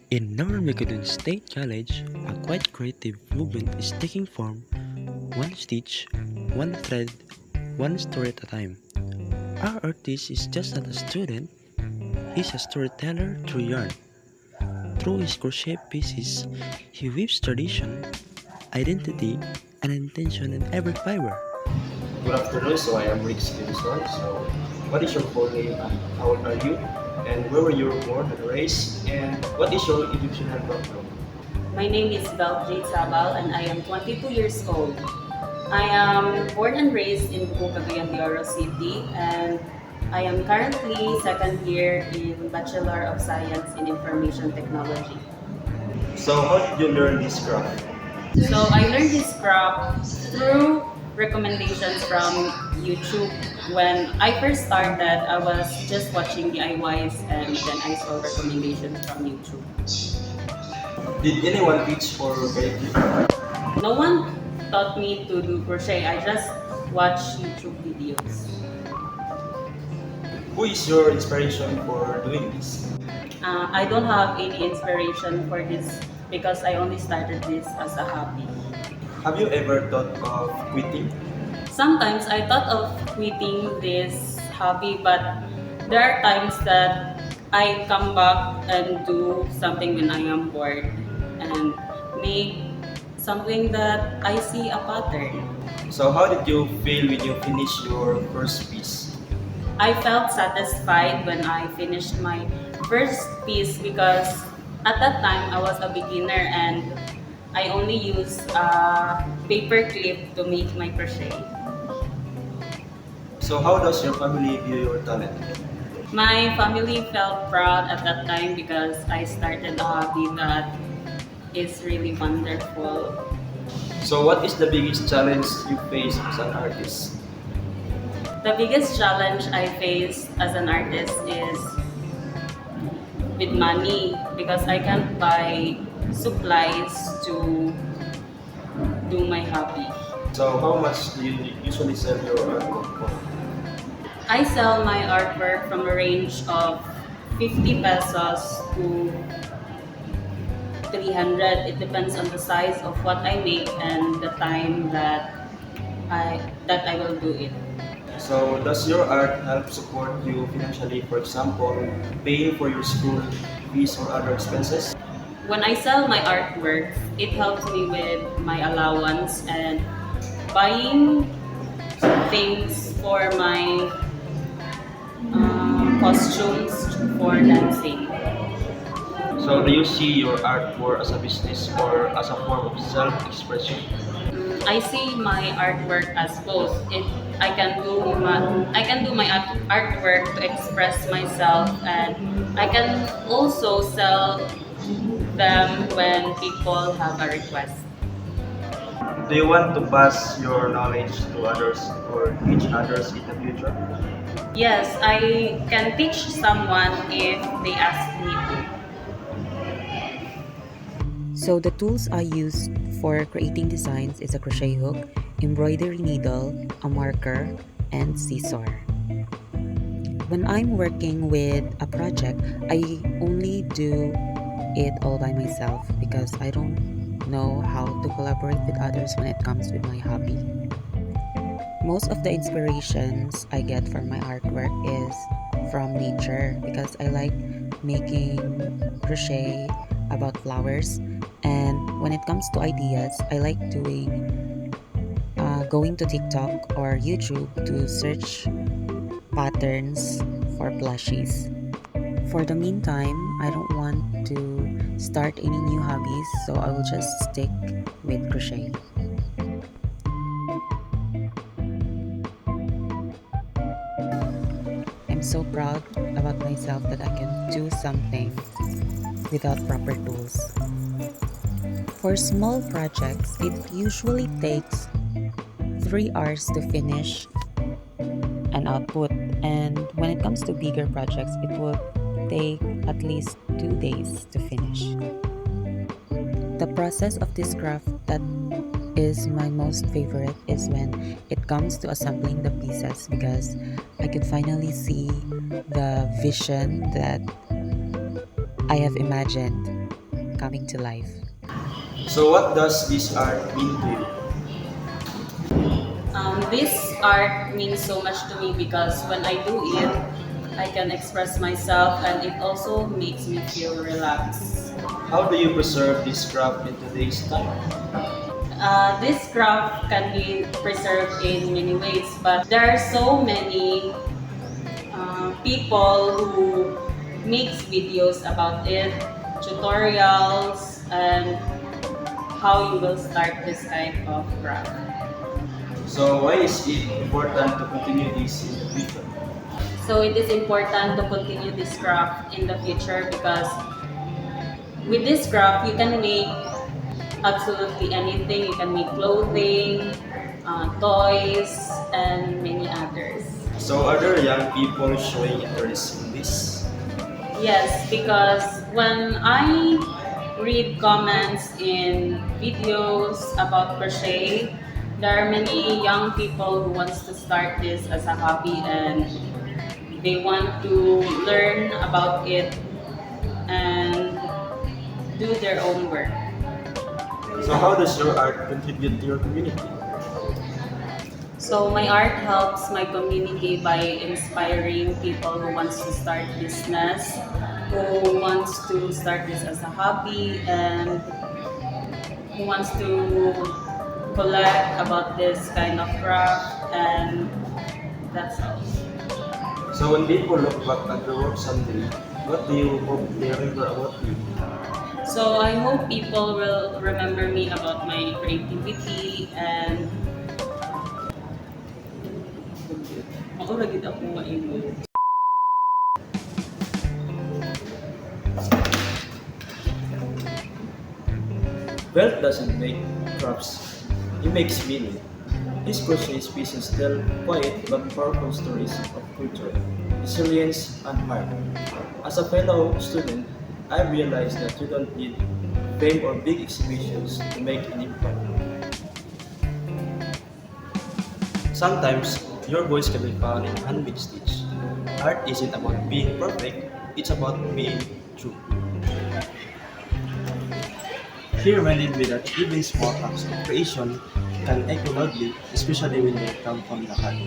In Normagadon State College, a quite creative movement is taking form, one stitch, one thread, one story at a time. Our artist is just not a student, he's a storyteller through yarn. Through his crochet pieces, he weaves tradition, identity, and intention in every fiber. Good afternoon. So I am Rhics Geonzon. So what is your full name and how old are you? And where were you born and raised? And what is your educational background? My name is Sabal and I am 22 years old. I am born and raised in Cagayan City and I am currently second year in Bachelor of Science in Information Technology. So how did you learn this craft? So I learned this craft through recommendations from YouTube. When I first started, I was just watching DIYs and then I saw recommendations from YouTube. Did anyone teach or guide you? No one taught me to do crochet. I just watch YouTube videos. Who is your inspiration for doing this? I don't have any inspiration for this because I only started this as a hobby. Have you ever thought of quitting? Sometimes I thought of quitting this hobby, but there are times that I come back and do something when I am bored and make something that I see a pattern. So how did you feel when you finished your first piece? I felt satisfied when I finished my first piece because at that time I was a beginner and I only used a paper clip to make my crochet. So how does your family view your talent? My family felt proud at that time because I started a hobby that is really wonderful. So what is the biggest challenge you face as an artist? The biggest challenge I face as an artist is with money because I can't buy supplies to do my hobby. So how much do you usually sell your artwork for? I sell my artwork from a range of 50 pesos to 300. It depends on the size of what I make and the time that I will do it. So does your art help support you financially, for example, paying for your school fees or other expenses? When I sell my artwork, it helps me with my allowance and buying things for my costumes for dancing. So do you see your art more as a business or as a form of self-expression? I see my artwork as both. I can do my artwork to express myself, and I can also sell them when people have a request. Do you want to pass your knowledge to others or teach others in the future? Yes, I can teach someone if they ask me to. So the tools I used for creating designs is a crochet hook, embroidery needle, a marker, and scissor. When I'm working with a project, I only do it all by myself because I don't know how to collaborate with others when it comes with my hobby. Most of the inspirations I get from my artwork is from nature because I like making crochet about flowers, and when it comes to ideas, I like going to TikTok or YouTube to search patterns for plushies. For the meantime, I don't want to start any new hobbies, so I will just stick with crochet. I'm so proud about myself that I can do something without proper tools. For small projects, it usually takes 3 hours to finish an output, and when it comes to bigger projects, it will take at least 2 days to finish. The process of this craft that is my most favorite is when it comes to assembling the pieces because I could finally see the vision that I have imagined coming to life. So what does this art mean to you? This art means so much to me because when I do it, I can express myself and it also makes me feel relaxed. How do you preserve this craft in today's time? This craft can be preserved in many ways, but there are so many people who makes videos about it, tutorials, and how you will start this type of craft. So why is it important to continue this in the future? So it is important to continue this craft in the future because with this craft you can make absolutely anything. You can make clothing, toys, and many others. So are there young people showing interest in this? Yes, because when I read comments in videos about crochet, there are many young people who wants to start this as a hobby and they want to learn about it and do their own work. So how does your art contribute to your community? So my art helps my community by inspiring people who wants to start business, who wants to start this as a hobby, and who wants to collect about this kind of craft, and that's all. So when people look back at your work someday, what do you hope they remember about you? So I hope people will remember me about my creativity and maura gid ako maingon. Wealth doesn't make crafts, it makes meaning. These crochet pieces tell quiet but powerful stories of culture, resilience, and heart. As a fellow student, I realized that you don't need fame or big exhibitions to make an impact. Sometimes, your voice can be found in handmade stitch. Art isn't about being perfect, it's about being true. He reminded me that even small acts of creation can echo loudly, especially when they come from the heart.